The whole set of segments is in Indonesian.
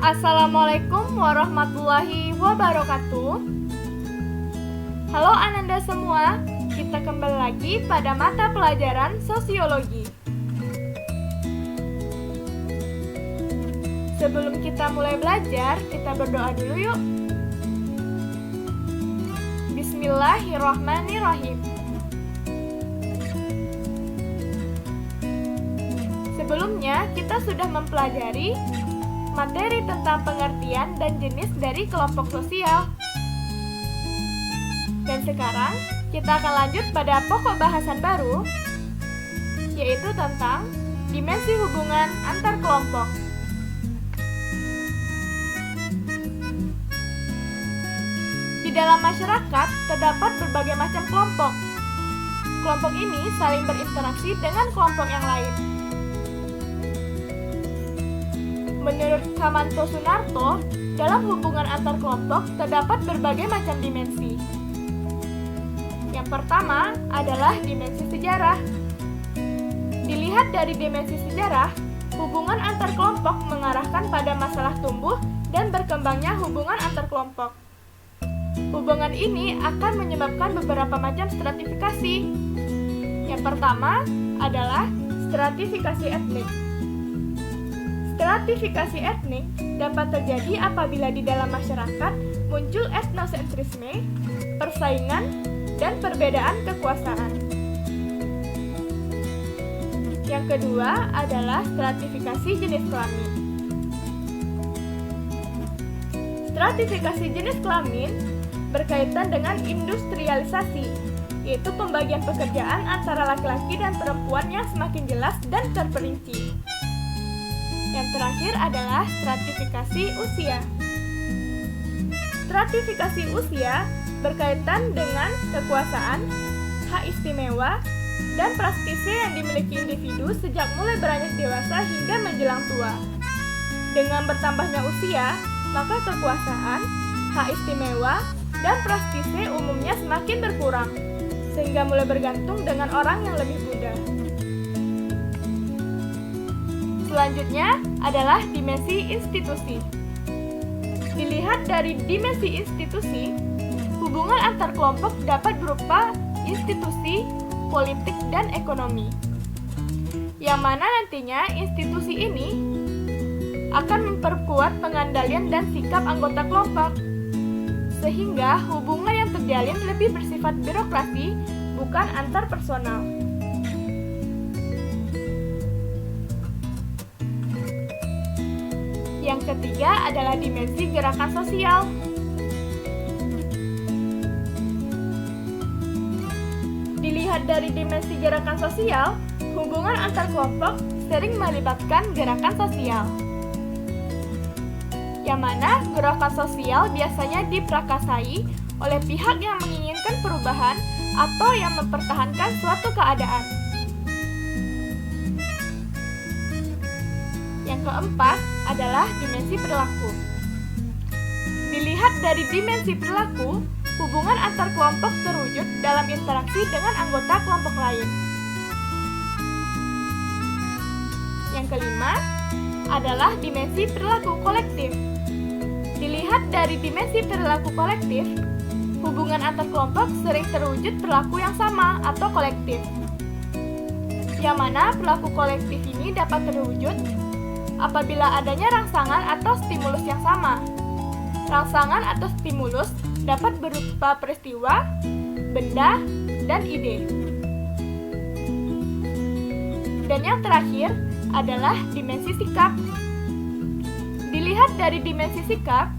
Assalamualaikum warahmatullahi wabarakatuh. Halo Ananda semua, kita kembali lagi pada mata pelajaran sosiologi. Sebelum kita mulai belajar, kita berdoa dulu yuk. Bismillahirrahmanirrahim. Sebelumnya, kita sudah mempelajari materi tentang pengertian dan jenis dari kelompok sosial. Dan sekarang, kita akan lanjut pada pokok bahasan baru, yaitu tentang dimensi hubungan antar kelompok. Di dalam masyarakat, terdapat berbagai macam kelompok. Kelompok ini saling berinteraksi dengan kelompok yang lain. Menurut Kamanto Sunarto, dalam hubungan antar kelompok terdapat berbagai macam dimensi. Yang pertama adalah dimensi sejarah. Dilihat dari dimensi sejarah, hubungan antar kelompok mengarahkan pada masalah tumbuh dan berkembangnya hubungan antar kelompok. Hubungan ini akan menyebabkan beberapa macam stratifikasi. Yang pertama adalah stratifikasi etnik. Stratifikasi etnik dapat terjadi apabila di dalam masyarakat muncul etnosentrisme, persaingan, dan perbedaan kekuasaan. Yang kedua adalah stratifikasi jenis kelamin. Stratifikasi jenis kelamin berkaitan dengan industrialisasi, yaitu pembagian pekerjaan antara laki-laki dan perempuan yang semakin jelas dan terperinci. Yang terakhir adalah stratifikasi usia. Stratifikasi usia berkaitan dengan kekuasaan, hak istimewa, dan prestise yang dimiliki individu sejak mulai beranjak dewasa hingga menjelang tua. Dengan bertambahnya usia, maka kekuasaan, hak istimewa, dan prestise umumnya semakin berkurang, sehingga mulai bergantung dengan orang yang lebih muda. Selanjutnya adalah dimensi institusi. Dilihat dari dimensi institusi, hubungan antar kelompok dapat berupa institusi, politik, dan ekonomi. Yang mana nantinya institusi ini akan memperkuat pengandalian dan sikap anggota kelompok, sehingga hubungan yang terjalin lebih bersifat birokrasi, bukan antar personal. Yang ketiga adalah dimensi gerakan sosial. Dilihat dari dimensi gerakan sosial, hubungan antar kelompok sering melibatkan gerakan sosial. Yang mana gerakan sosial biasanya diprakasai oleh pihak yang menginginkan perubahan atau yang mempertahankan suatu keadaan. Yang keempat adalah dimensi perilaku. Dilihat dari dimensi perilaku, hubungan antar kelompok terwujud dalam interaksi dengan anggota kelompok lain. Yang kelima adalah dimensi perilaku kolektif. Dilihat dari dimensi perilaku kolektif, hubungan antar kelompok sering terwujud perilaku yang sama atau kolektif. Yang mana perilaku kolektif ini dapat terwujud apabila adanya rangsangan atau stimulus yang sama. Rangsangan atau stimulus dapat berupa peristiwa, benda, dan ide. Dan yang terakhir adalah dimensi sikap. Dilihat dari dimensi sikap,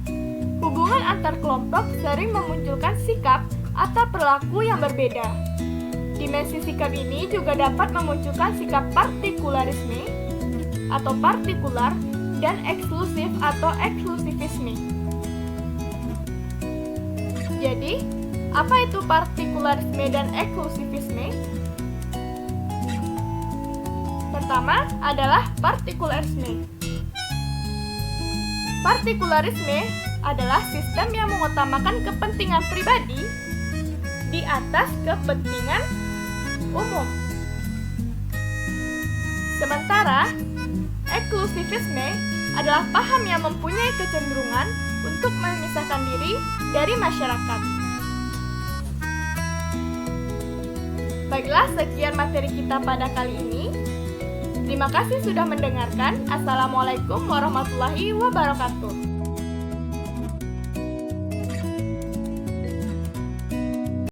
hubungan antar kelompok sering memunculkan sikap atau perilaku yang berbeda. Dimensi sikap ini juga dapat memunculkan sikap partikularisme atau partikular dan eksklusif atau eksklusivisme. Jadi, apa itu partikularisme dan eksklusivisme? Pertama adalah partikularisme. Partikularisme adalah sistem yang mengutamakan kepentingan pribadi di atas kepentingan umum. Sementara eksklusivisme adalah paham yang mempunyai kecenderungan untuk memisahkan diri dari masyarakat. Baiklah, sekian materi kita pada kali ini. Terima kasih sudah mendengarkan. Assalamualaikum warahmatullahi wabarakatuh.